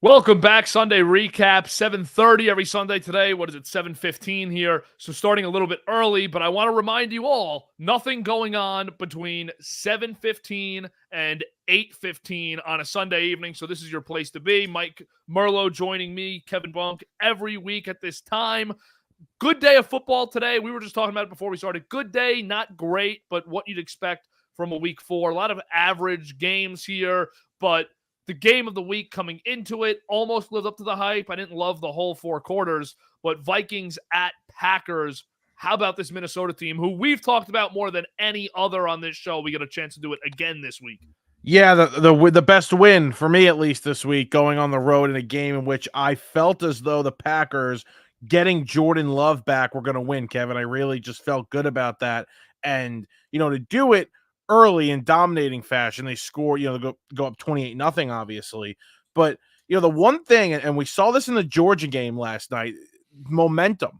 Welcome back. Sunday recap, 7:30 every Sunday today. What is it, 7:15 here? So starting a little bit early, but I want to remind you all, nothing going on between 7:15 and 8:15 on a Sunday evening. So this is your place to be. Mike Merlo joining me, Kevin Bunk, every week at this time. Good day of football today. We were just talking about it before we started. Good day, not great, but what you'd expect from a week 4. A lot of average games here, but the game of the week coming into it almost lived up to the hype. I didn't love the whole 4 quarters, but Vikings at Packers. How about this Minnesota team, who we've talked about more than any other on this show? We get a chance to do it again this week. Yeah, the best win for me, at least this week, going on the road in a game in which I felt as though the Packers getting Jordan Love back were going to win, Kevin. I really just felt good about that. And, to do it early in dominating fashion, they score, they go up 28-0, obviously. But, the one thing, and we saw this in the Georgia game last night, momentum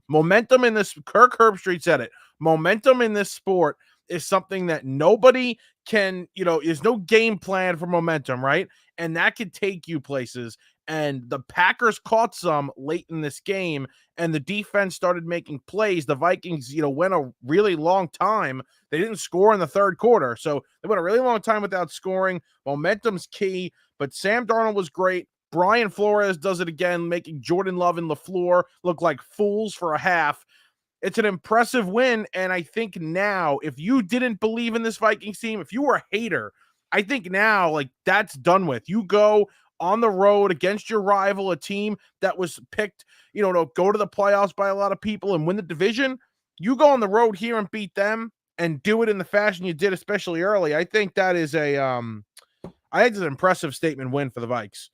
in this, Kirk Herbstreit said it, momentum in this sport is something that nobody can, there's no game plan for momentum, right? And that could take you places. And the Packers caught some late in this game, and the defense started making plays. The Vikings, went a really long time. They didn't score in the third quarter. So they went a really long time without scoring. Momentum's key, but Sam Darnold was great. Brian Flores does it again, making Jordan Love and LaFleur look like fools for a half. It's an impressive win, and I think now, if you didn't believe in this Vikings team, if you were a hater, I think now, that's done with. You go on the road against your rival, a team that was picked, to go to the playoffs by a lot of people and win the division. You go on the road here and beat them and do it in the fashion you did, especially early. I think that is I think it's an impressive statement win for the Vikes.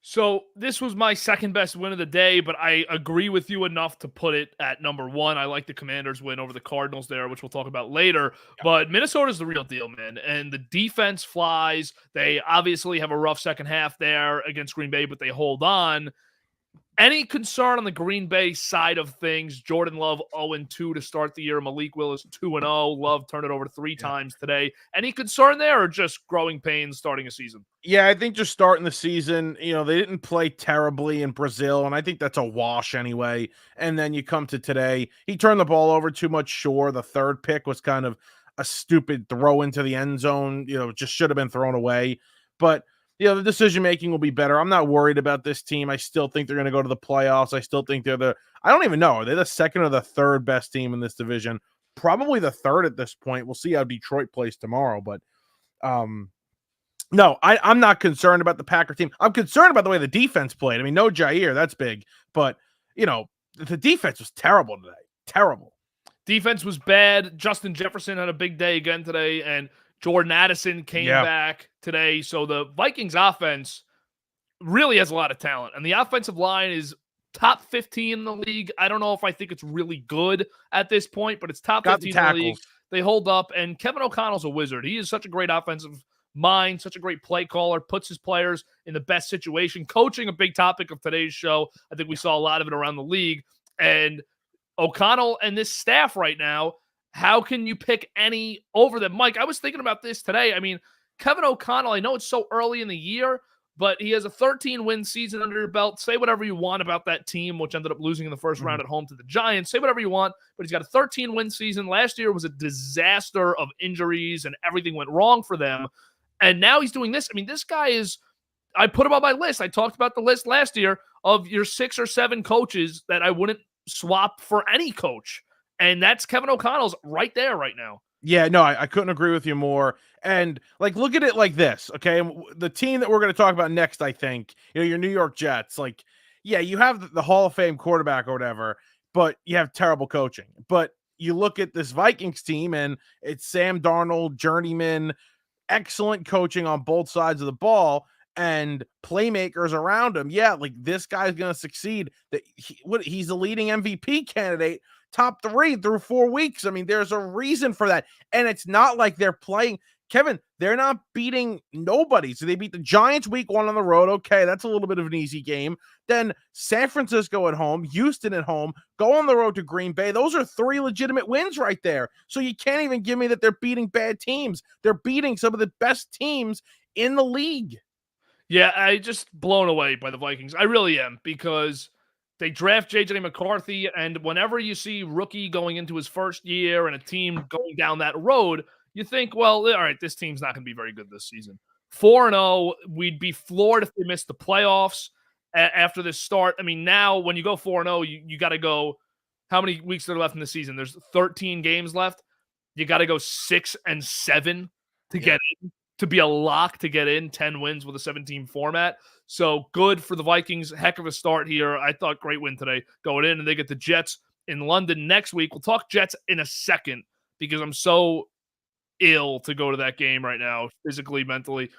So this was my second best win of the day, but I agree with you enough to put it at number 1. I like the Commanders win over the Cardinals there, which we'll talk about later. But Minnesota's the real deal, man. And the defense flies. They obviously have a rough second half there against Green Bay, but they hold on. Any concern on the Green Bay side of things? Jordan Love 0-2 to start the year. Malik Willis 2-0. Love turned it over 3 times today. Any concern there, or just growing pains starting a season? Yeah, I think just starting the season, they didn't play terribly in Brazil, and I think that's a wash anyway. And then you come to today, he turned the ball over too much. Sure, the third pick was kind of a stupid throw into the end zone. Just should have been thrown away. But the decision making will be better. I'm not worried about this team. I still think they're going to go to the playoffs. I still think I don't even know. Are they the second or the third best team in this division? Probably the third at this point. We'll see how Detroit plays tomorrow. But no, I'm not concerned about the Packer team. I'm concerned about the way the defense played. I mean, no Jair, that's big. But, the defense was terrible today. Terrible. Defense was bad. Justin Jefferson had a big day again today, and Jordan Addison came back today. So the Vikings offense really has a lot of talent. And the offensive line is top 15 in the league. I don't know if I think it's really good at this point, but it's top 15 in the league. They hold up. And Kevin O'Connell's a wizard. He is such a great offensive mind, such a great play caller, puts his players in the best situation. Coaching, a big topic of today's show. I think we saw a lot of it around the league. And O'Connell and this staff right now, how can you pick any over them? Mike, I was thinking about this today. I mean, Kevin O'Connell, I know it's so early in the year, but he has a 13-win season under your belt. Say whatever you want about that team, which ended up losing in the first round at home to the Giants. Say whatever you want, but he's got a 13-win season. Last year was a disaster of injuries, and everything went wrong for them. And now he's doing this. I mean, this guy is – I put him on my list. I talked about the list last year of your 6 or 7 coaches that I wouldn't swap for any coach. And that's Kevin O'Connell's right there right now. Yeah, no, I couldn't agree with you more. And look at it like this, okay? The team that we're going to talk about next, I think, your New York Jets, you have the Hall of Fame quarterback or whatever, but you have terrible coaching. But you look at this Vikings team, and it's Sam Darnold, journeyman, excellent coaching on both sides of the ball, and playmakers around him. Yeah, this guy's going to succeed. He's the leading MVP candidate. Top 3 through 4 weeks. I mean, there's a reason for that. And it's not like they're playing, Kevin, they're not beating nobody. So they beat the Giants week 1 on the road. Okay, that's a little bit of an easy game. Then San Francisco at home, Houston at home, go on the road to Green Bay. Those are 3 legitimate wins right there. So you can't even give me that they're beating bad teams. They're beating some of the best teams in the league. Yeah, I just blown away by the Vikings. I really am, because they draft JJ McCarthy, and whenever you see rookie going into his first year and a team going down that road, you think, well, all right, this team's not going to be very good this season. 4-0, we'd be floored if they missed the playoffs after this start. I mean, now when you go 4-0, you got to go. How many weeks are there left in the season? There's 13 games left. You got to go 6-7 to get in, to be a lock to get in, 10 wins with a 17 format. So good for the Vikings. Heck of a start here. I thought great win today going in, and they get the Jets in London next week. We'll talk Jets in a second, because I'm so ill to go to that game right now, physically, mentally.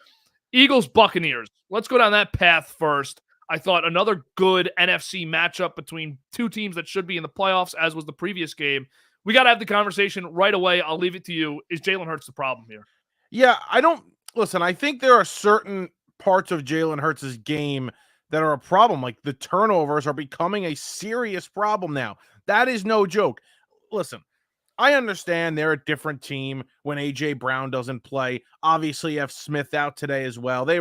Eagles, Buccaneers. Let's go down that path first. I thought another good NFC matchup between two teams that should be in the playoffs, as was the previous game. We got to have the conversation right away. I'll leave it to you. Is Jalen Hurts the problem here? Yeah, I think there are certain parts of Jalen Hurts' game that are a problem. Like, the turnovers are becoming a serious problem now. That is no joke. Listen, I understand they're a different team when A.J. Brown doesn't play. Obviously, you have Smith out today as well. They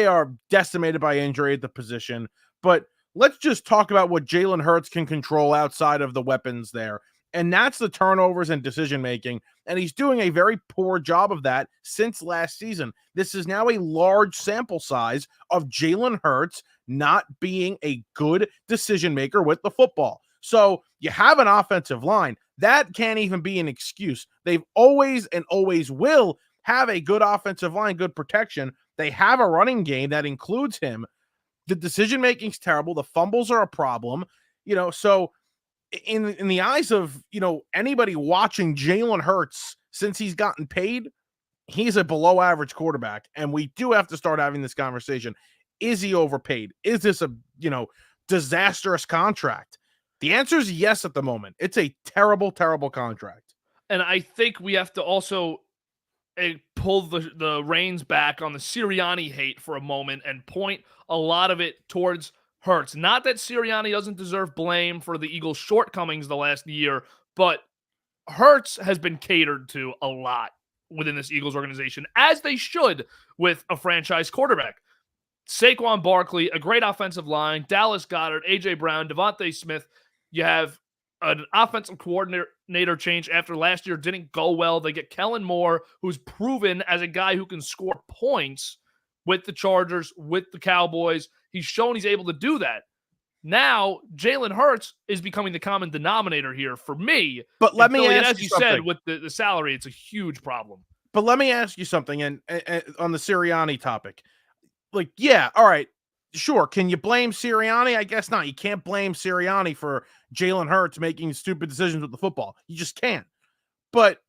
are decimated by injury at the position. But let's just talk about what Jalen Hurts can control outside of the weapons there. And that's the turnovers and decision-making. And he's doing a very poor job of that since last season. This is now a large sample size of Jalen Hurts not being a good decision-maker with the football. So you have an offensive line. That can't even be an excuse. They've always and always will have a good offensive line, good protection. They have a running game that includes him. The decision-making's terrible. The fumbles are a problem. So in the eyes of, anybody watching Jalen Hurts since he's gotten paid, he's a below average quarterback. And we do have to start having this conversation. Is he overpaid? Is this a, disastrous contract? The answer is yes at the moment. It's a terrible, terrible contract. And I think we have to also pull the reins back on the Sirianni hate for a moment and point a lot of it towards Hurts. Not that Sirianni doesn't deserve blame for the Eagles' shortcomings the last year, but Hurts has been catered to a lot within this Eagles organization, as they should with a franchise quarterback. Saquon Barkley, a great offensive line, Dallas Goedert, A.J. Brown, Devontae Smith. You have an offensive coordinator change after last year didn't go well. They get Kellen Moore, who's proven as a guy who can score points with the Chargers, with the Cowboys. He's shown he's able to do that. Now, Jalen Hurts is becoming the common denominator here for me. But let me ask as you said, with the salary, it's a huge problem. But let me ask you something, and on the Sirianni topic. Like, yeah, all right, sure. Can you blame Sirianni? I guess not. You can't blame Sirianni for Jalen Hurts making stupid decisions with the football. You just can't. But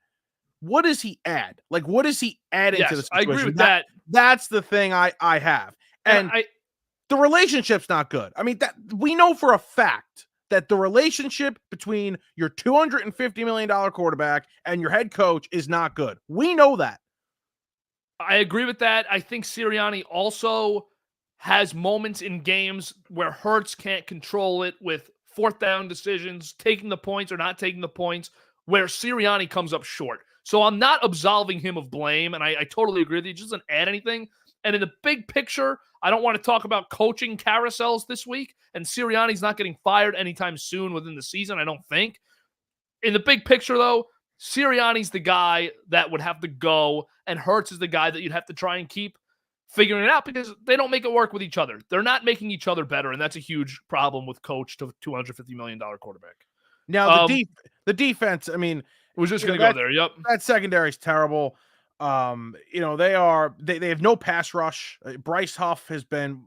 what does he add? Like, what does he add into the situation? I agree with that. That's the thing I have. And the relationship's not good. I mean, that we know for a fact that the relationship between your $250 million quarterback and your head coach is not good. We know that. I agree with that. I think Sirianni also has moments in games where Hurts can't control it with fourth down decisions, taking the points or not taking the points, where Sirianni comes up short. So I'm not absolving him of blame, and I totally agree with you. He doesn't add anything. And in the big picture, I don't want to talk about coaching carousels this week, and Sirianni's not getting fired anytime soon within the season, I don't think. In the big picture, though, Sirianni's the guy that would have to go, and Hurts is the guy that you'd have to try and keep figuring it out, because they don't make it work with each other. They're not making each other better, and that's a huge problem with coach to $250 million quarterback. Now, the defense, I mean, was just going to go there. Yep. That secondary is terrible. They have no pass rush. Bryce Huff has been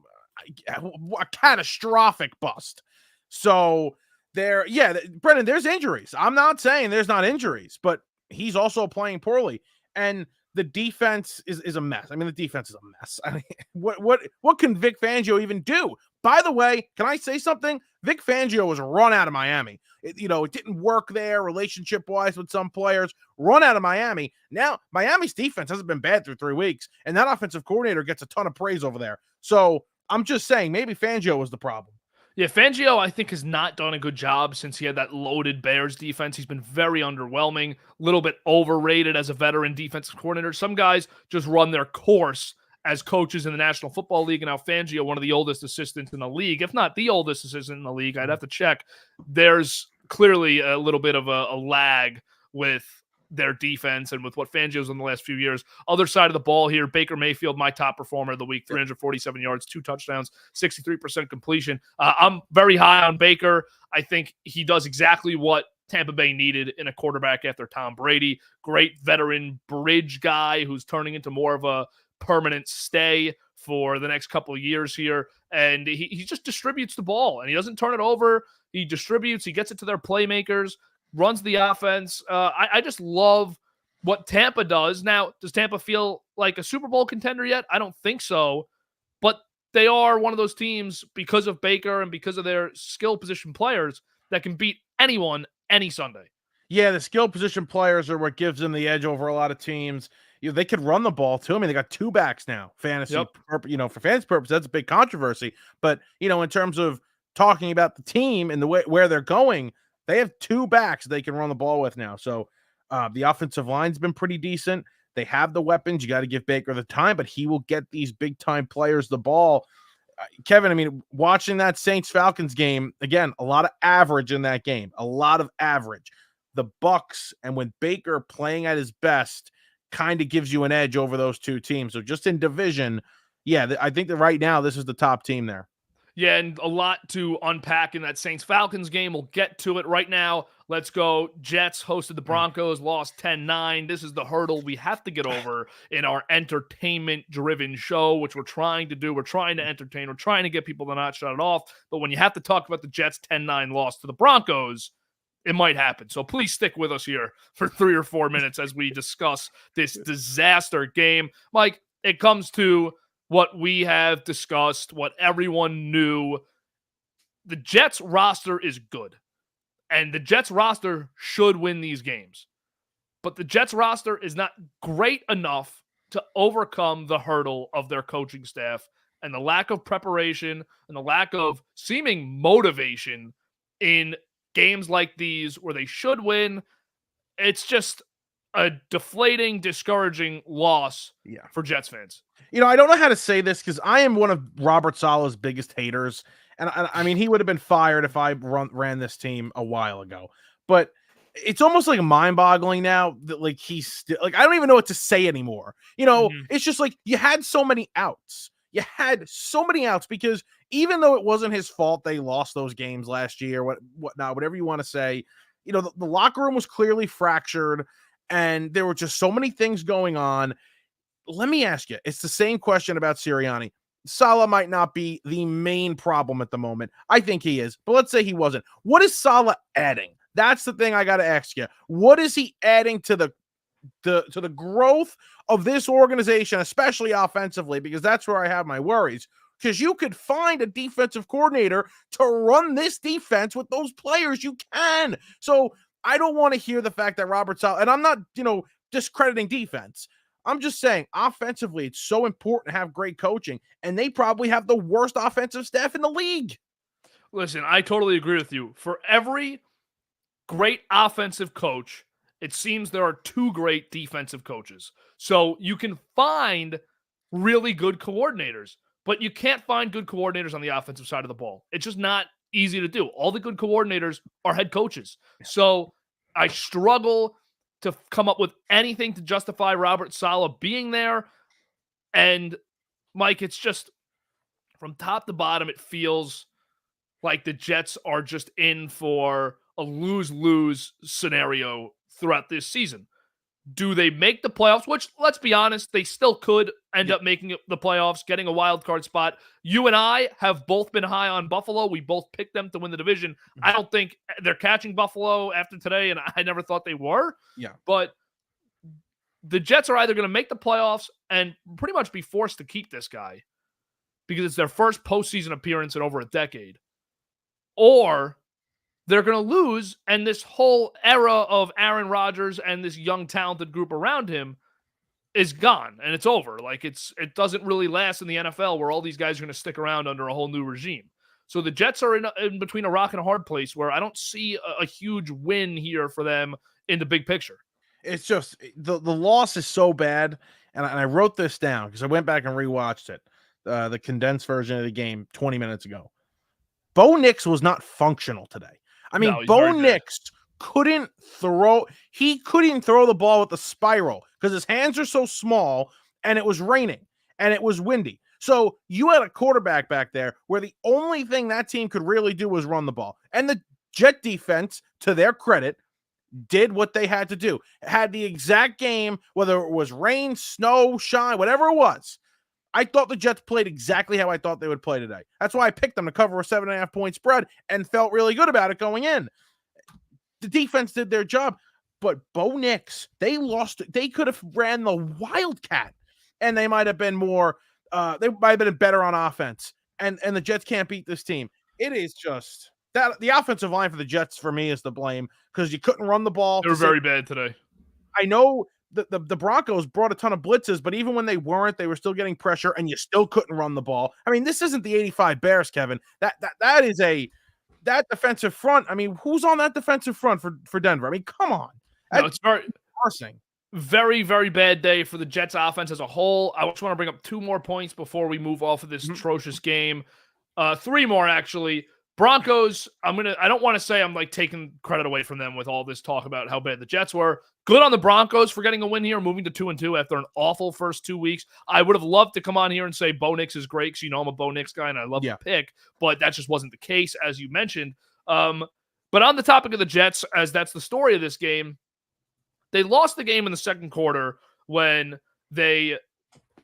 a catastrophic bust. So Brendan, there's injuries. I'm not saying there's not injuries, but he's also playing poorly. And the defense is a mess. I mean, the defense is a mess. I mean, what can Vic Fangio even do? By the way, can I say something? Vic Fangio was run out of Miami. It didn't work there relationship-wise with some players. Run out of Miami. Now, Miami's defense hasn't been bad through 3 weeks, and that offensive coordinator gets a ton of praise over there. So I'm just saying, maybe Fangio was the problem. Yeah, Fangio, I think, has not done a good job since he had that loaded Bears defense. He's been very underwhelming, a little bit overrated as a veteran defensive coordinator. Some guys just run their course as coaches in the National Football League, and now Fangio, one of the oldest assistants in the league, if not the oldest assistant in the league. I'd have to check. There's clearly a little bit of a lag with their defense and with what Fangio's in the last few years. Other side of the ball here, Baker Mayfield, my top performer of the week, 347 yards, 2 touchdowns, 63% completion. I'm very high on Baker. I think he does exactly what Tampa Bay needed in a quarterback after Tom Brady. Great veteran bridge guy who's turning into more of a permanent stay for the next couple of years here. And he just distributes the ball, and he doesn't turn it over. He distributes, he gets it to their playmakers, runs the offense. I just love what Tampa does. Now, does Tampa feel like a Super Bowl contender yet? I don't think so. But they are one of those teams, because of Baker and because of their skill position players, that can beat anyone any Sunday. Yeah, the skill position players are what gives them the edge over a lot of teams. They could run the ball too. I mean, they got 2 backs now. Fantasy, for fantasy purposes, that's a big controversy. But in terms of talking about the team and the way where they're going, they have 2 backs they can run the ball with now. So the offensive line's been pretty decent. They have the weapons. You got to give Baker the time, but he will get these big time players the ball. Kevin, I mean, watching that Saints-Falcons game, again, a lot of average in that game, a lot of average. The Bucs, and when Baker playing at his best, kind of gives you an edge over those 2 teams. So just in division, yeah, I think that right now this is the top team there. Yeah, and a lot to unpack in that Saints-Falcons game. We'll get to it right now. Let's go. Jets hosted the Broncos, lost 10-9. This is the hurdle we have to get over in our entertainment-driven show, which we're trying to do. We're trying to entertain. We're trying to get people to not shut it off. But when you have to talk about the Jets' 10-9 loss to the Broncos, it might happen. So please stick with us here for 3 or 4 minutes as we discuss this disaster game. Mike, it comes to what we have discussed, what everyone knew. The Jets roster is good, and the Jets roster should win these games. But the Jets roster is not great enough to overcome the hurdle of their coaching staff and the lack of preparation and the lack of seeming motivation in games like these where they should win. It's just a deflating, discouraging loss for Jets fans. I don't know how to say this because I am one of Robert Saleh's biggest haters. And I mean, he would have been fired if I ran this team a while ago. But it's almost like mind-boggling now that like he's still like, I don't even know what to say anymore. It's just like you had so many outs. You had so many outs because even though it wasn't his fault, they lost those games last year, whatnot, whatever you want to say. The locker room was clearly fractured, and there were just so many things going on. Let me ask you, it's the same question about Sirianni. Saleh might not be the main problem at the moment. I think he is, but let's say he wasn't. What is Saleh adding? That's the thing I got to ask you. What is he adding to the growth of this organization, especially offensively? Because that's where I have my worries. Because you could find a defensive coordinator to run this defense with those players. You can. So I don't want to hear the fact that Robert Saleh, and I'm not, discrediting defense. I'm just saying offensively, it's so important to have great coaching, and they probably have the worst offensive staff in the league. Listen, I totally agree with you. For every great offensive coach, it seems there are 2 great defensive coaches. So you can find really good coordinators, but you can't find good coordinators on the offensive side of the ball. It's just not easy to do. All the good coordinators are head coaches. So I struggle to come up with anything to justify Robert Saleh being there. And Mike, it's just from top to bottom, it feels like the Jets are just in for a lose-lose scenario throughout this season. Do they make the playoffs? Which, let's be honest, they still could end up making the playoffs, getting a wild card spot. You and I have both been high on Buffalo. We both picked them to win the division. I don't think they're catching Buffalo after today, and I never thought they were. Yeah. But the Jets are either going to make the playoffs and pretty much be forced to keep this guy because it's their first postseason appearance in over a decade, or they're going to lose, and this whole era of Aaron Rodgers and this young, talented group around him is gone, and it's over. Like, it doesn't really last in the NFL where all these guys are going to stick around under a whole new regime. So the Jets are in between a rock and a hard place where I don't see a huge win here for them in the big picture. It's just the loss is so bad. and I wrote this down because I went back and rewatched it, the condensed version of the game 20 minutes ago. Bo Nix was not functional today. I mean, No, Bo Nix couldn't throw. He couldn't throw the ball with the spiral because his hands are so small, and it was raining and it was windy. So you had a quarterback back there where the only thing that team could really do was run the ball. And the Jet defense, to their credit, did what they had to do. Had the exact game, whether it was rain, snow, shine, whatever it was. I thought the Jets played exactly how I thought they would play today. That's why I picked them to cover a 7.5 point spread and felt really good about it going in. The defense did their job, but Bo Nix, they lost. They could have ran the Wildcat, and they might have been more. They might have been better on offense. And the Jets can't beat this team. It is just that the offensive line for the Jets for me is to blame because you couldn't run the ball. They were very bad today. I know the Broncos brought a ton of blitzes, but even when they weren't, they were still getting pressure, and you still couldn't run the ball. I mean, this isn't the '85 Bears, Kevin. That is that defensive front. I mean, who's on that defensive front for Denver? I mean, come on. No, it's very embarrassing. Very, very bad day for the Jets offense as a whole. I just want to bring up 2 more points before we move off of this atrocious game. 3 more, actually. Broncos, I don't want to say I'm like taking credit away from them with all this talk about how bad the Jets were. Good on the Broncos for getting a win here, moving to 2-2 after an awful first 2 weeks. I would have loved to come on here and say Bo Nix is great because I'm a Bo Nix guy and I love the pick, but that just wasn't the case, as you mentioned. But on the topic of the Jets, as that's the story of this game, they lost the game in the second quarter when they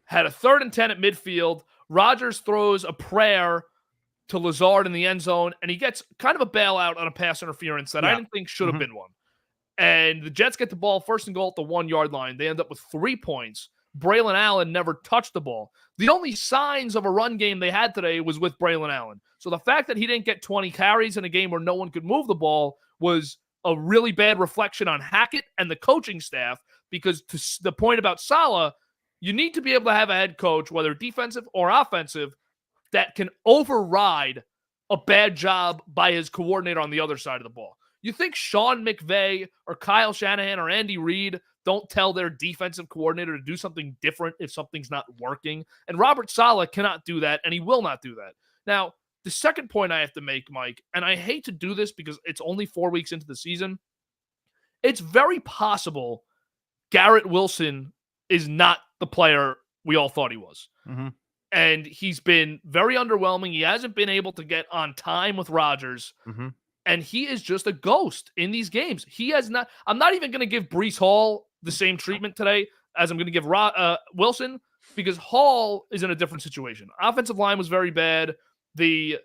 had a 3rd and 10 at midfield. Rodgers throws a prayer to Lazard in the end zone, and he gets kind of a bailout on a pass interference that I didn't think should have been one. And the Jets get the ball 1st and goal at the 1-yard line. They end up with 3 points. Braylon Allen never touched the ball. The only signs of a run game they had today was with Braylon Allen. So the fact that he didn't get 20 carries in a game where no one could move the ball was a really bad reflection on Hackett and the coaching staff, because to the point about Saleh, you need to be able to have a head coach, whether defensive or offensive, that can override a bad job by his coordinator on the other side of the ball. You think Sean McVay or Kyle Shanahan or Andy Reid don't tell their defensive coordinator to do something different if something's not working? And Robert Saleh cannot do that, and he will not do that. Now, the second point I have to make, Mike, and I hate to do this because it's only 4 weeks into the season, it's very possible Garrett Wilson is not the player we all thought he was. And he's been very underwhelming. He hasn't been able to get on time with Rodgers. And he is just a ghost in these games. He has not. I'm not even going to give Breece Hall the same treatment today as I'm going to give Wilson, because Hall is in a different situation. Offensive line was very bad. He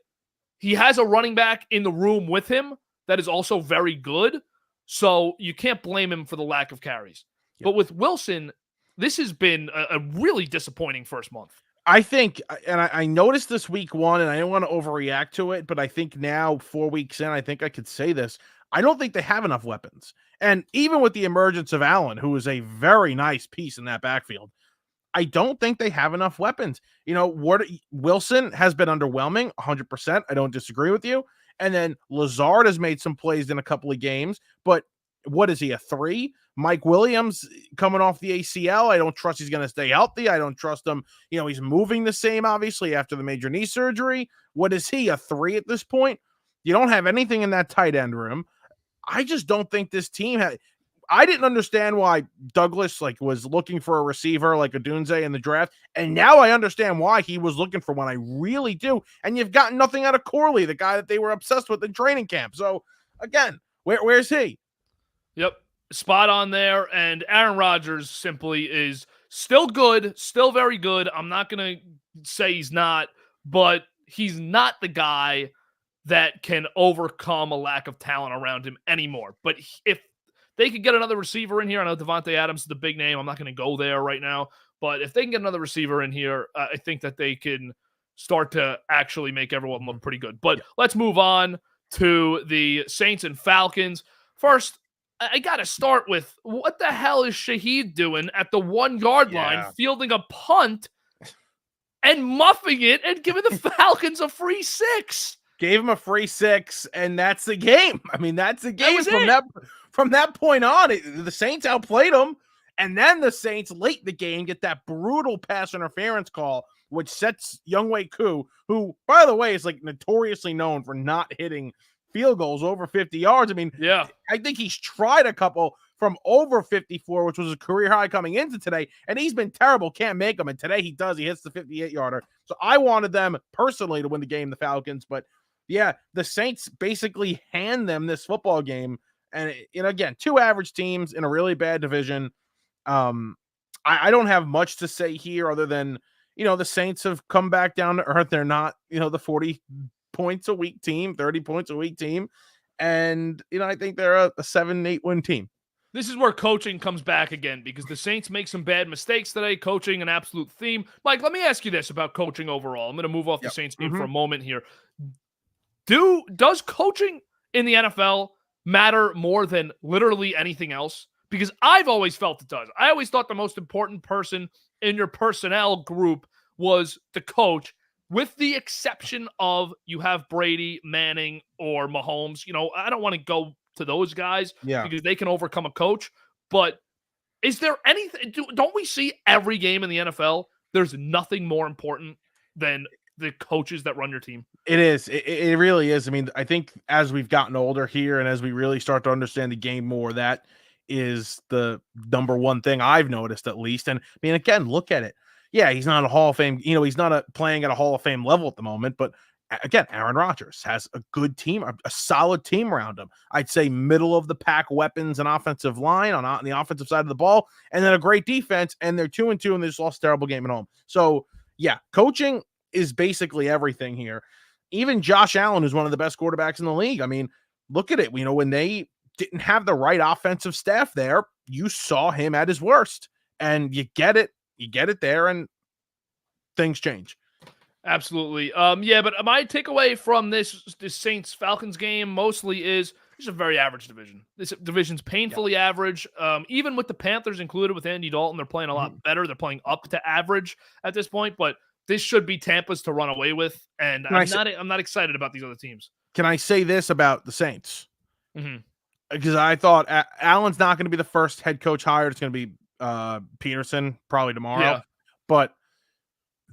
has a running back in the room with him that is also very good. So you can't blame him for the lack of carries. But with Wilson, this has been a really disappointing first month. I think, and I noticed this week 1, and I don't want to overreact to it, but I think now 4 weeks in, I think I could say this. I don't think they have enough weapons. And even with the emergence of Allen, who is a very nice piece in that backfield, I don't think they have enough weapons. Wilson has been underwhelming, 100%. I don't disagree with you. And then Lazard has made some plays in a couple of games, but what is he, a 3? Mike Williams coming off the ACL. I don't trust he's going to stay healthy. I don't trust him. He's moving the same, obviously, after the major knee surgery. What is he, a 3 at this point? You don't have anything in that tight end room. I just don't think this team I didn't understand why Douglas was looking for a receiver like Odunze in the draft, and now I understand why he was looking for one. I really do. And you've gotten nothing out of Corley, the guy that they were obsessed with in training camp. So, again, where's he? Yep. Spot on there. And Aaron Rodgers simply is still good, still very good. I'm not going to say he's not, but he's not the guy that can overcome a lack of talent around him anymore. But if they could get another receiver in here, I know Devontae Adams is the big name. I'm not going to go there right now. But if they can get another receiver in here, I think that they can start to actually make everyone look pretty good. But let's move on to the Saints and Falcons. First, I got to start with, what the hell is Shaheed doing at the 1-yard line, fielding a punt and muffing it and giving the Falcons a free 6? Gave him a free 6, and that's the game. I mean, that's the game. From that point on, the Saints outplayed them, And then the Saints late in the game get that brutal pass interference call, which sets Younghoe Koo, who, by the way, is like notoriously known for not hitting field goals over 50 yards. I mean, yeah, I think he's tried a couple from over 54, which was a career high coming into today, and he's been terrible. Can't make them. And today he does. He hits the 58-yarder. So I wanted them personally to win the game, the Falcons. But yeah, the Saints basically hand them this football game. And again, two average teams in a really bad division. I don't have much to say here other than, the Saints have come back down to earth. They're not, the 40 points a week team, 30 points a week team. And, I think they're a 7-8 win team. This is where coaching comes back again because the Saints make some bad mistakes today. Coaching, an absolute theme. Mike, let me ask you this about coaching overall. I'm going to move off the Saints game for a moment here. Does coaching in the NFL matter more than literally anything else? Because I've always felt it does. I always thought the most important person in your personnel group was the coach, with the exception of you have Brady, Manning, or Mahomes. I don't want to go to those guys because they can overcome a coach. But is there anything? Don't we see every game in the NFL? There's nothing more important than the coaches that run your team. It is. It really is. I mean, I think as we've gotten older here and as we really start to understand the game more, that is the number one thing I've noticed, at least. And I mean, again, look at it. Yeah, he's not a Hall of Fame. He's not playing at a Hall of Fame level at the moment. But again, Aaron Rodgers has a good team, a solid team around him. I'd say middle of the pack weapons and offensive line on the offensive side of the ball, and then a great defense. And they're 2-2, and they just lost a terrible game at home. So yeah, coaching is basically everything here. Even Josh Allen is one of the best quarterbacks in the league. I mean, look at it. When they didn't have the right offensive staff there, you saw him at his worst, and you get it there, and things change. Absolutely. But my takeaway from this Saints Falcons game mostly is it's a very average division. This division's painfully average. Even with the Panthers included with Andy Dalton, they're playing a lot better. They're playing up to average at this point, but this should be Tampa's to run away with, and I'm not excited about these other teams. Can I say this about the Saints? Mm-hmm. Because I thought Allen's not going to be the first head coach hired. It's going to be Peterson probably tomorrow. Yeah. But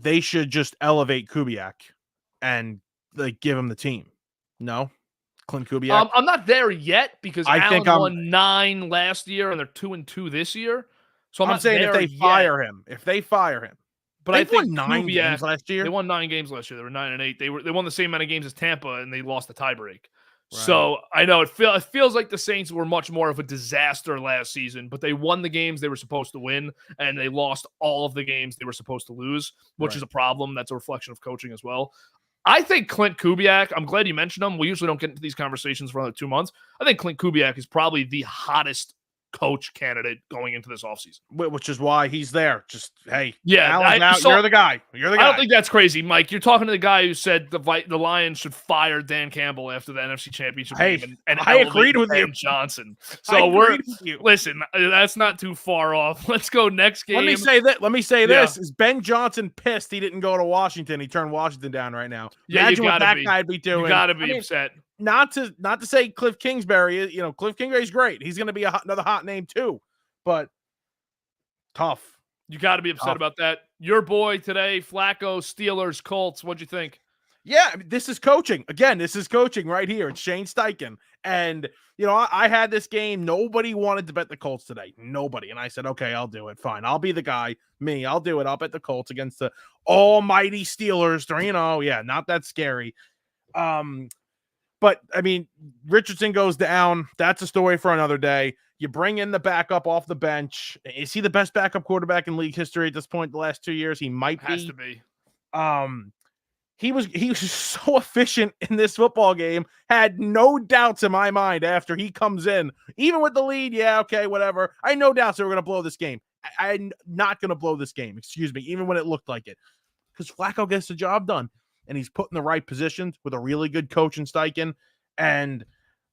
they should just elevate Kubiak and give him the team. No? Clint Kubiak? I'm not there yet because Allen won 9 last year and they're 2-2 this year. So I'm not saying if they fire him. But I think 9 games last year. They won 9 games last year. They were 9-8. They won the same amount of games as Tampa, and they lost the tiebreak. Right. So I know it feels like the Saints were much more of a disaster last season, but they won the games they were supposed to win, and they lost all of the games they were supposed to lose, which is a problem. That's a reflection of coaching as well. I think Clint Kubiak, I'm glad you mentioned him. We usually don't get into these conversations for another 2 months. I think Clint Kubiak is probably the hottest coach candidate going into this offseason. Which is why he's there. Just, hey, Allen's you're the guy. I don't think that's crazy, Mike. You're talking to the guy who said the Lions should fire Dan Campbell after the NFC Championship game and I agreed with Ben you. Johnson. So listen, that's not too far off. Let's go next game. Let me say this. Is Ben Johnson pissed he didn't go to Washington? He turned Washington down right now. Imagine what that guy'd be doing. You gotta be upset. Not to say Cliff Kingsbury, Cliff Kingsbury's great. He's going to be another hot name too, but tough. You got to be upset about that. Your boy today, Flacco, Steelers, Colts. What'd you think? Yeah, this is coaching. Again, this is coaching right here. It's Shane Steichen. And, I had this game. Nobody wanted to bet the Colts today. Nobody. And I said, okay, I'll do it. Fine. I'll be the guy. I'll do it. I'll bet the Colts against the almighty Steelers. Not that scary. But, I mean, Richardson goes down. That's a story for another day. You bring in the backup off the bench. Is he the best backup quarterback in league history at this point the last 2 years? He might be. Has to be. He was so efficient in this football game. Had no doubts in my mind after he comes in. Even with the lead, okay, whatever. I had no doubts they were going to blow this game. I'm not going to blow this game, even when it looked like it. Because Flacco gets the job done. And he's put in the right positions with a really good coach in Steichen. And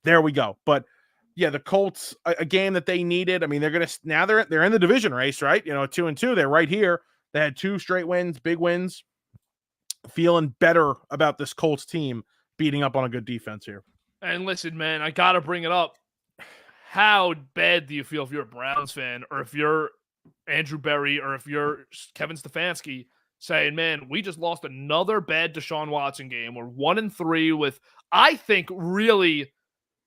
there we go. But yeah, the Colts, a game that they needed. I mean, they're in the division race, right? 2-2. They're right here. They had 2 straight wins, big wins. Feeling better about this Colts team beating up on a good defense here. And listen, man, I got to bring it up. How bad do you feel if you're a Browns fan or if you're Andrew Berry or if you're Kevin Stefanski saying, man, we just lost another bad Deshaun Watson game. We're 1-3 with, I think, really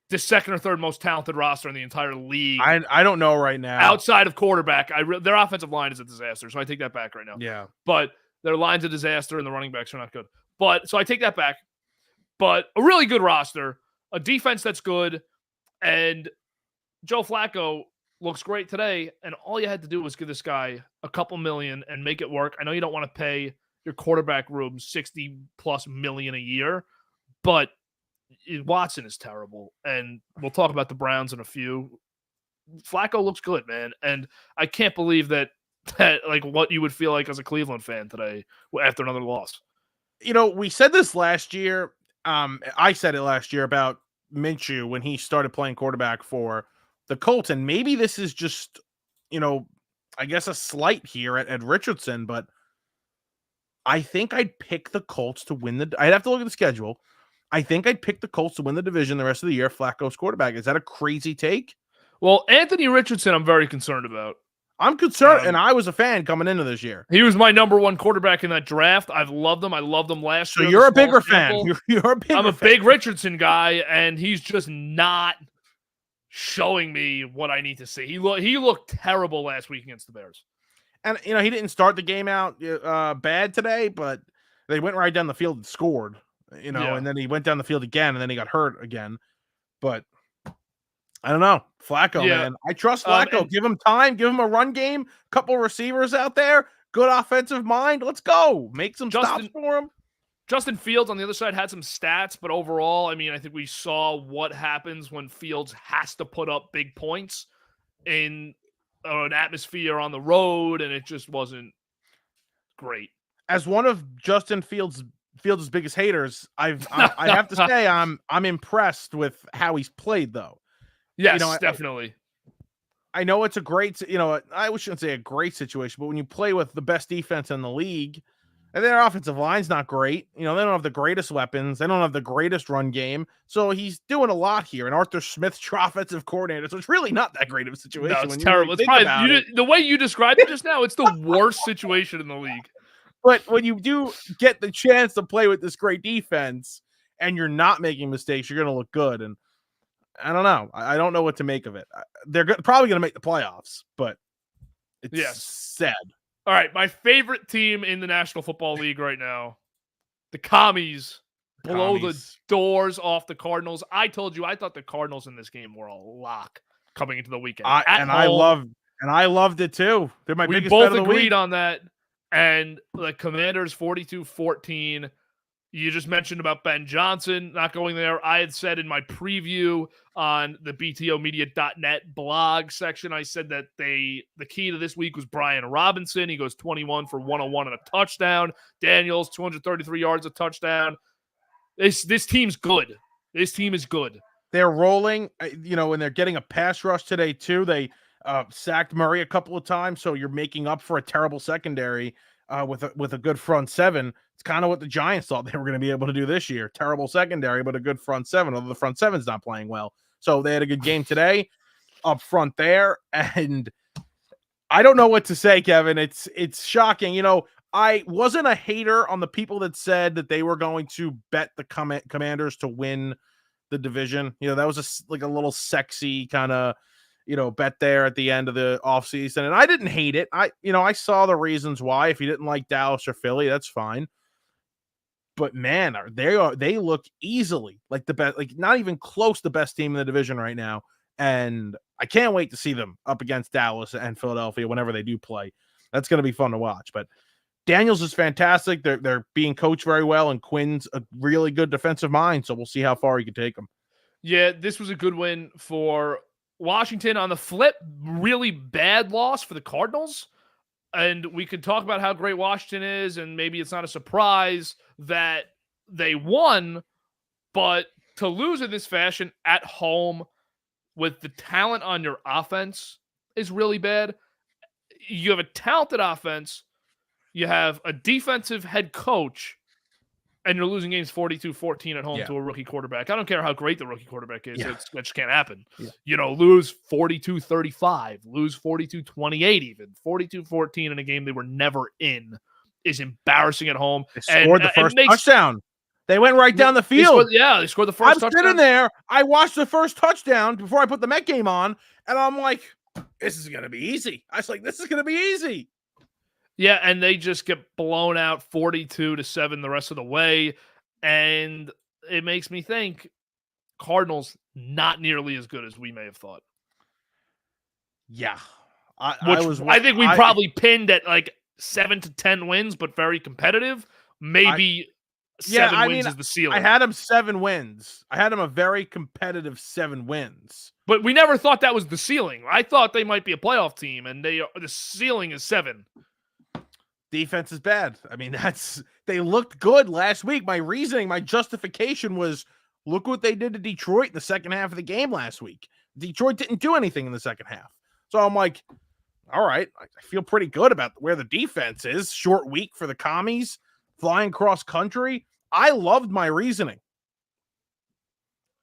the second or third most talented roster in the entire league. I don't know right now. Outside of quarterback, their offensive line is a disaster, so I take that back right now. Yeah. But their line's a disaster, and the running backs are not good. But so I take that back. But a really good roster, a defense that's good, and Joe Flacco looks great today. And all you had to do was give this guy a couple million and make it work. I know you don't want to pay your quarterback room $60+ million a year, but Watson is terrible. And we'll talk about the Browns in a few. Flacco looks good, man. And I can't believe that like what you would feel like as a Cleveland fan today after another loss. You know, we said this last year. I said it last year about Minshew when he started playing quarterback for the Colts. And maybe this is just, you know, I guess a slight here at Richardson, but I think I'd pick the Colts to win I'd have to look at the schedule. I think I'd pick the Colts to win the division the rest of the year. Flacco's quarterback. Is that a crazy take? Well, Anthony Richardson, I'm very concerned about. I'm concerned, and I was a fan coming into this year. He was my number one quarterback in that draft. I've loved him. I loved him last year. So you're a bigger fan. You're a bigger I'm a fan. big Richardson guy, and he's just not showing me what I need to see. He looked terrible last week against the Bears. And, you know, he didn't start the game out bad today, but they went right down the field and scored, you know, and then he went down the field again, and then he got hurt again. But I don't know. Flacco, man. I trust Flacco. Give him time. Give him a run game. Couple receivers out there. Good offensive mind. Let's go. Make some stops for him. Justin Fields on the other side had some stats, but overall, I mean, I think we saw what happens when Fields has to put up big points in an atmosphere on the road, and it just wasn't great. As one of Justin Fields' biggest haters, I have to say I'm impressed with how he's played, though. Yes, you know, definitely. I know it's a great, you know, I shouldn't say a great situation, but when you play with the best defense in the league, and their offensive line's not great, you know, they don't have the greatest weapons, they don't have the greatest run game, so he's doing a lot here. And Arthur Smith's your offensive coordinator, so it's really not that great of a situation. No, it's terrible. It's probably the way you described it just now. It's the worst situation in the league. But when you do get the chance to play with this great defense, and you're not making mistakes, you're going to look good. And I don't know. I don't know what to make of it. They're probably going to make the playoffs, but it's sad. All right, my favorite team in the National Football League right now, the Commies, blow the doors off the Cardinals. I told you I thought the Cardinals in this game were a lock coming into the weekend. I loved it too. They're my biggest bet of the week. We both agreed on that. And the Commanders 42-14. You just mentioned about Ben Johnson not going there. I had said in my preview on the BTOmedia.net blog section, I said that the key to this week was Brian Robinson. He goes 21 for 101 and a touchdown. Daniels, 233 yards, a touchdown. This team's good. This team is good. They're rolling, you know, and they're getting a pass rush today too. They sacked Murray a couple of times, so you're making up for a terrible secondary with a good front seven. It's kind of what the Giants thought they were going to be able to do this year. Terrible secondary, but a good front seven, although the front seven's not playing well. So they had a good game today up front there. And I don't know what to say, Kevin. It's shocking. You know, I wasn't a hater on the people that said that they were going to bet the Commanders to win the division. You know, that was like a little sexy kind of, you know, bet there at the end of the offseason. And I didn't hate it. I saw the reasons why. If you didn't like Dallas or Philly, that's fine. But man, they look easily like the best, like not even close the best team in the division right now. And I can't wait to see them up against Dallas and Philadelphia whenever they do play. That's going to be fun to watch. But Daniels is fantastic. They're being coached very well, and Quinn's a really good defensive mind. So we'll see how far he can take them. Yeah, this was a good win for Washington. On the flip, really bad loss for the Cardinals. And we could talk about how great Washington is, and maybe it's not a surprise that they won, but to lose in this fashion at home with the talent on your offense is really bad. You have a talented offense. You have a defensive head coach and you're losing games 42-14 at home to a rookie quarterback. I don't care how great the rookie quarterback is. That just can't happen. Lose 42-35, lose 42-28 even. 42-14 in a game they were never in is embarrassing at home. They scored the first touchdown. They went right down the field. They scored the first touchdown. I'm sitting there. I watched the first touchdown before I put the Met game on, and I'm like, this is going to be easy. I was like, this is going to be easy. Yeah, and they just get blown out 42-7 the rest of the way. And it makes me think Cardinals not nearly as good as we may have thought. Yeah. I think we probably pinned at like 7 to 10 wins, but very competitive. Maybe 7 wins is the ceiling. I had them 7 wins. I had them a very competitive 7 wins. But we never thought that was the ceiling. I thought they might be a playoff team, and the ceiling is 7. Defense is bad. I mean, they looked good last week. My reasoning, my justification was, look what they did to Detroit in the second half of the game last week. Detroit didn't do anything in the second half. So I'm like, all right, I feel pretty good about where the defense is. Short week for the commies, flying cross country. I loved my reasoning.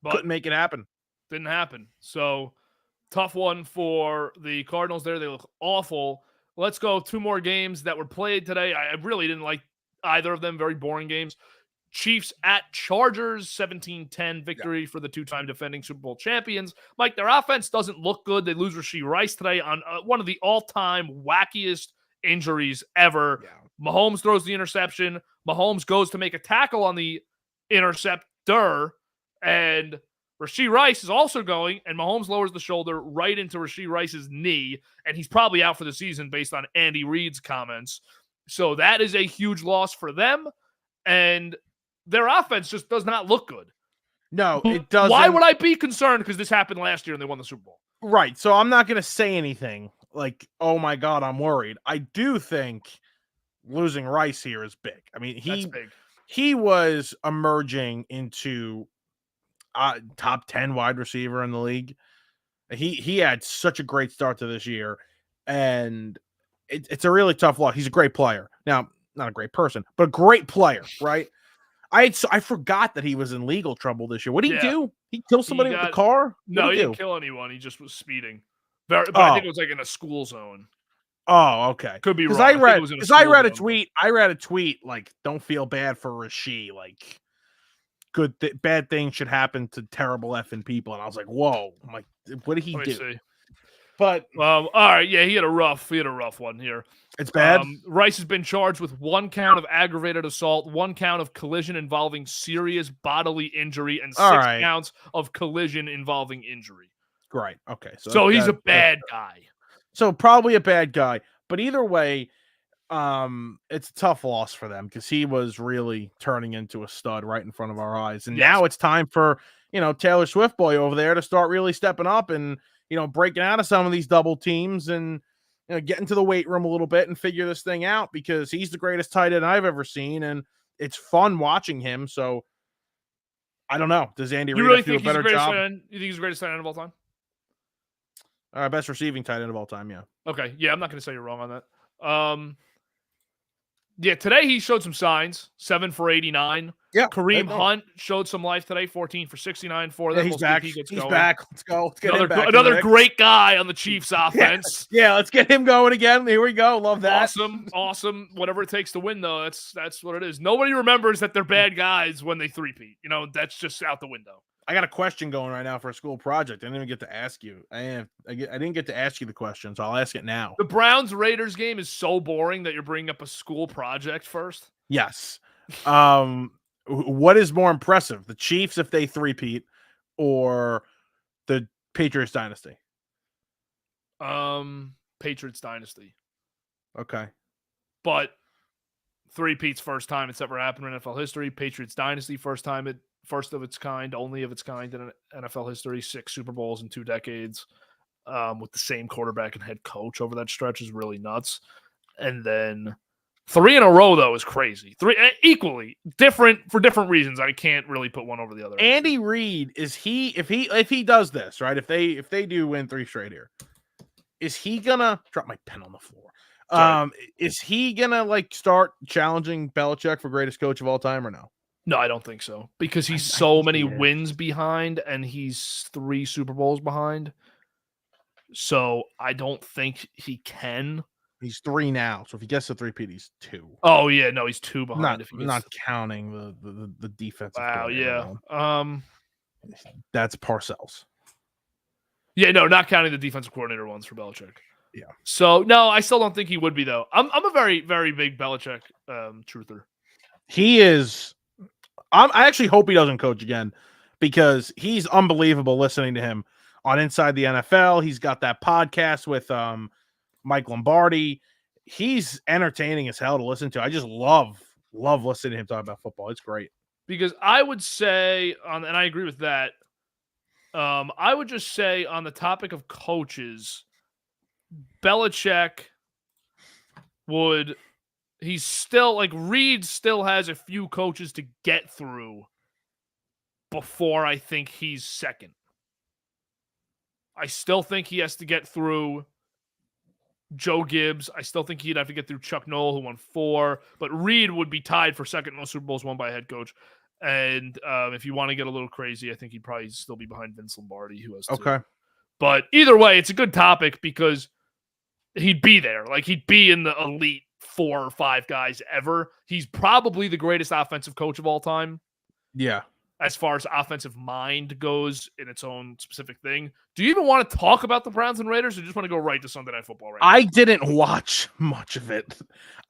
But couldn't make it happen. Didn't happen. So tough one for the Cardinals there. They look awful. Let's go 2 more games that were played today. I really didn't like either of them. Very boring games. Chiefs at Chargers, 17-10 victory for the 2-time defending Super Bowl champions. Mike, their offense doesn't look good. They lose Rashee Rice today on one of the all-time wackiest injuries ever. Yeah. Mahomes throws the interception. Mahomes goes to make a tackle on the interceptor, and Rashee Rice is also going, and Mahomes lowers the shoulder right into Rashee Rice's knee, and he's probably out for the season based on Andy Reid's comments. So that is a huge loss for them, and their offense just does not look good. No, it doesn't. Why would I be concerned? Because this happened last year and they won the Super Bowl. Right, so I'm not going to say anything like, oh my God, I'm worried. I do think losing Rice here is big. I mean, he was emerging into top 10 wide receiver in the league. He had such a great start to this year, and it's a really tough loss. He's a great player. Now, not a great person, but a great player, right? I forgot that he was in legal trouble this year. What did he do? He killed somebody with the car? No, he didn't kill anyone. He just was speeding. But I think it was like in a school zone. Oh, okay. Could be wrong. I read a tweet. I read a tweet like, "Don't feel bad for Rashee. Like, bad things should happen to terrible effing people." And I was like, "Whoa!" I'm like, "What did he do?" See. But all right, yeah, he had a rough one here. It's bad. Rice has been charged with 1 count of aggravated assault, 1 count of collision involving serious bodily injury, and 6 counts of collision involving injury. Right. Okay. So he's a bad guy. So probably a bad guy. But either way, it's a tough loss for them because he was really turning into a stud right in front of our eyes. And now it's time for, Taylor Swift boy over there to start really stepping up and, breaking out of some of these double teams and, get into the weight room a little bit and figure this thing out because he's the greatest tight end I've ever seen. And it's fun watching him. So I don't know. Does Andy Reid do a better job? You think he's the greatest tight end of all time? Best receiving tight end of all time, yeah. Okay, yeah, I'm not going to say you're wrong on that. Yeah, today he showed some signs. 7 for 89. Yeah, Kareem Hunt showed some life today. 14 for 69 for them. Yeah, he's back. He's back. Let's go. Let's get him back. Another great guy on the Chiefs offense. Yeah, let's get him going again. Here we go. Love that. Awesome. Whatever it takes to win, though. That's what it is. Nobody remembers that they're bad guys when they three-peat. That's just out the window. I got a question going right now for a school project. I didn't even get to ask you. I didn't get to ask you the question, so I'll ask it now. The Browns-Raiders game is so boring that you're bringing up a school project first? Yes. What is more impressive, the Chiefs if they three-peat or the Patriots dynasty? Patriots dynasty. Okay. But three-peat's first time it's ever happened in NFL history. Patriots dynasty, first of its kind, only of its kind in NFL history. 6 Super Bowls in 2 decades with the same quarterback and head coach over that stretch is really nuts. And then 3 in a row, though, is crazy. 3 equally different for different reasons. I can't really put one over the other. Andy Reid, if he does this, right? If they do win 3 straight here, is he gonna drop my pen on the floor? Is he gonna start challenging Belichick for greatest coach of all time or no? No, I don't think so. Because he's I so think many he is. wins behind and he's 3 Super Bowls behind. So I don't think he can. He's 3 now. So if he gets to 3-peat, he's 2. Oh yeah, no, he's 2 behind if he gets Not counting the defensive Wow, yeah. one. That's Parcells. Yeah, no, not counting the defensive coordinator ones for Belichick. Yeah. So no, I still don't think he would be though. I'm a very, very big Belichick truther. He is. I actually hope he doesn't coach again because he's unbelievable listening to him on Inside the NFL. He's got that podcast with Mike Lombardi. He's entertaining as hell to listen to. I just love listening to him talk about football. It's great. Because I would say, and I agree with that, I would just say on the topic of coaches, Belichick he's still, like, Reed still has a few coaches to get through before I think he's second. I still think he has to get through Joe Gibbs. I still think he'd have to get through Chuck Noll, who won 4. But Reed would be tied for second most Super Bowls won by a head coach. And if you want to get a little crazy, I think he'd probably still be behind Vince Lombardi, who has 2. Okay. But either way, it's a good topic because he'd be there. Like, he'd be in the elite 4 or 5 guys ever. He's probably the greatest offensive coach of all time. Yeah. As far as offensive mind goes in its own specific thing. Do you even want to talk about the Browns and Raiders or just want to go right to Sunday Night Football right now? I didn't watch much of it.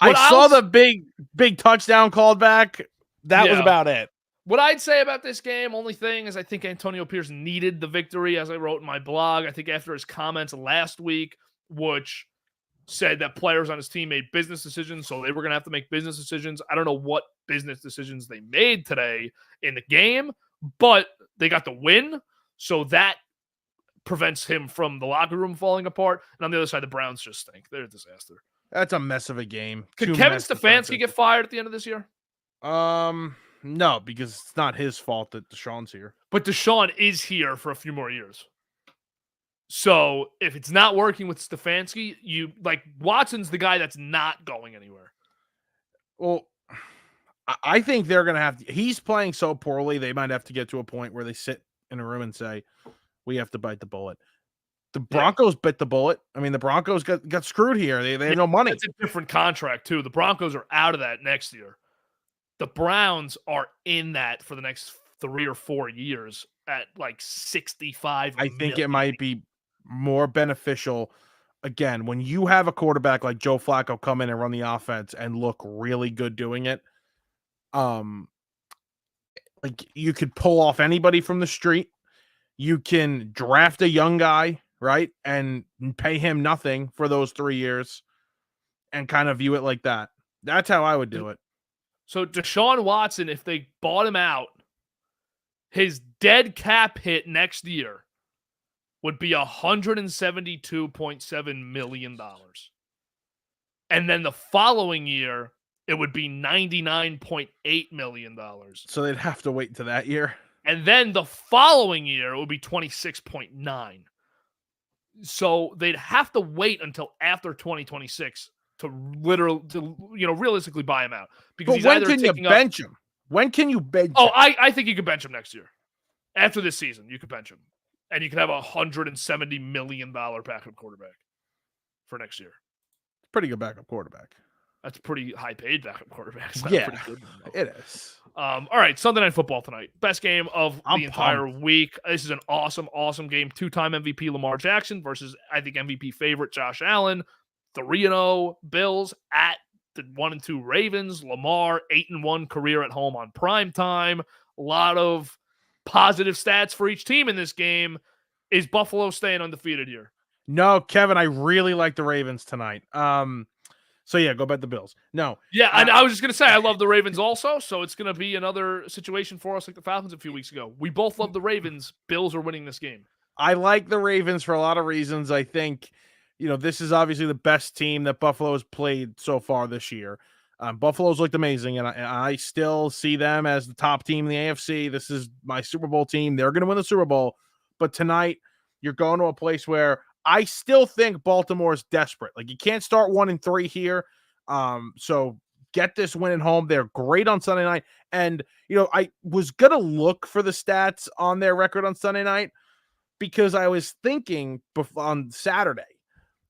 I saw the big touchdown called back. That was about it. What I'd say about this game, only thing is I think Antonio Pierce needed the victory, as I wrote in my blog. I think after his comments last week, which said that players on his team made business decisions, so they were going to have to make business decisions. I don't know what business decisions they made today in the game, but they got the win, so that prevents him from the locker room falling apart. And on the other side, the Browns just stink. They're a disaster. That's a mess of a game. Could Kevin Stefanski get fired at the end of this year? No, because it's not his fault that Deshaun's here. But Deshaun is here for a few more years. So if it's not working with Stefanski, Watson's the guy that's not going anywhere. Well, I think they're going to have to. He's playing so poorly, they might have to get to a point where they sit in a room and say, we have to bite the bullet. The Broncos bit the bullet. I mean, the Broncos got screwed here. They have no money. It's a different contract, too. The Broncos are out of that next year. The Browns are in that for the next 3 or 4 years at like 65 I think it might be more beneficial, again, when you have a quarterback like Joe Flacco come in and run the offense and look really good doing it. Like, you could pull off anybody from the street. You can draft a young guy, right, and pay him nothing for those 3 years and kind of view it like that. That's how I would do it. So Deshaun Watson, if they bought him out, his dead cap hit next year would be $172.7 million. And then the following year, it would be $99.8 million. So they'd have to wait until that year. And then the following year, it would be 26.9. So they'd have to wait until after 2026 to realistically buy him out. Because but when can you bench him? When can you bench him? I think you could bench him next year. After this season, you could bench him. And you could have a $170 million backup quarterback for next year. Pretty good backup quarterback. That's pretty high-paid backup quarterback. Yeah, it is. All right, Sunday Night Football tonight. Best game of the entire week. This is an awesome, awesome game. 2-time MVP Lamar Jackson versus, I think, MVP favorite Josh Allen. 3-0 Bills at the 1-2 Ravens. Lamar, 8-1 career at home on prime time. A lot of positive stats for each team in this game. Is Buffalo staying undefeated here? No, Kevin, I really like the Ravens tonight. So yeah, go bet the Bills. No. Yeah, and I was just going to say, I love the Ravens also, so it's going to be another situation for us like the Falcons a few weeks ago. We both love the Ravens. Bills are winning this game. I like the Ravens for a lot of reasons. I think, this is obviously the best team that Buffalo has played so far this year. Buffalo's looked amazing, and I still see them as the top team in the AFC. This is my Super Bowl team. They're going to win the Super Bowl. But tonight, you're going to a place where I still think Baltimore is desperate. Like, you can't start 1-3 here. So get this win at home. They're great on Sunday night. And, I was going to look for the stats on their record on Sunday night because I was thinking on Saturday,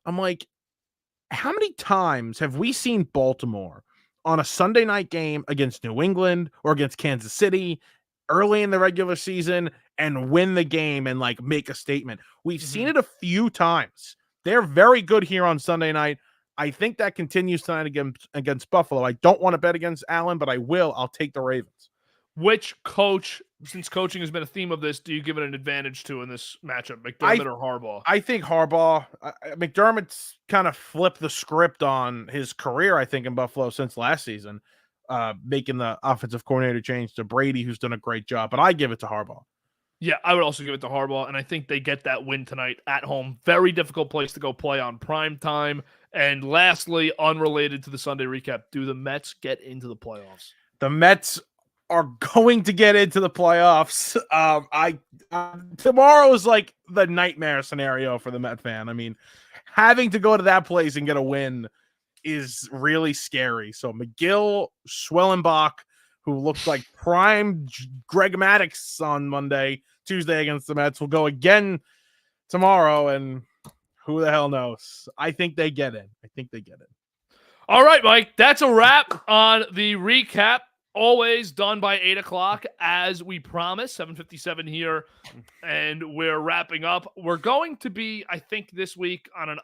I'm like, how many times have we seen Baltimore on a Sunday night game against New England or against Kansas City early in the regular season and win the game and like make a statement? We've seen it a few times. They're very good here on Sunday night. I think that continues tonight against Buffalo. I don't want to bet against Allen, but I will. I'll take the Ravens. Which coach, since coaching has been a theme of this, do you give it an advantage to in this matchup, McDermott or Harbaugh? I think Harbaugh. McDermott's kind of flipped the script on his career, I think, in Buffalo since last season, making the offensive coordinator change to Brady, who's done a great job. But I give it to Harbaugh. Yeah, I would also give it to Harbaugh, and I think they get that win tonight at home. Very difficult place to go play on prime time. And lastly, unrelated to the Sunday recap, do the Mets get into the playoffs? The Mets are going to get into the playoffs. Tomorrow is like the nightmare scenario for the Met fan. I mean, having to go to that place and get a win is really scary. So McGill, Schwellenbach, who looked like prime Greg Maddux on Tuesday against the Mets, will go again tomorrow, and who the hell knows? I think they get in. All right, Mike, that's a wrap on the recap. Always done by 8 o'clock, as we promised, 7:57 here, and we're wrapping up. We're going to be, I think, this week on an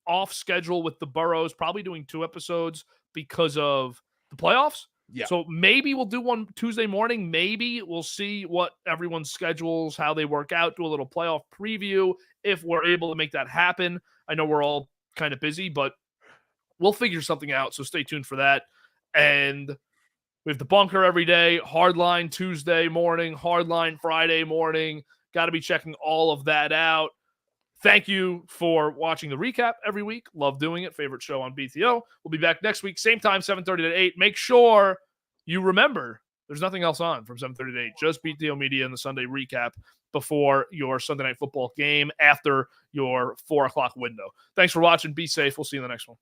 off schedule with the Burrows, probably doing 2 episodes because of the playoffs. Yeah. So maybe we'll do one Tuesday morning. Maybe we'll see what everyone's schedules, how they work out, do a little playoff preview if we're able to make that happen. I know we're all kind of busy, but we'll figure something out. So stay tuned for that. And we have the bunker every day, Hardline Tuesday morning, Hardline Friday morning. Got to be checking all of that out. Thank you for watching the recap every week. Love doing it. Favorite show on BTO. We'll be back next week, same time, 7:30 to 8. Make sure you remember there's nothing else on from 7:30 to 8. Just BTO Media and the Sunday recap before your Sunday Night Football game after your 4 o'clock window. Thanks for watching. Be safe. We'll see you in the next one.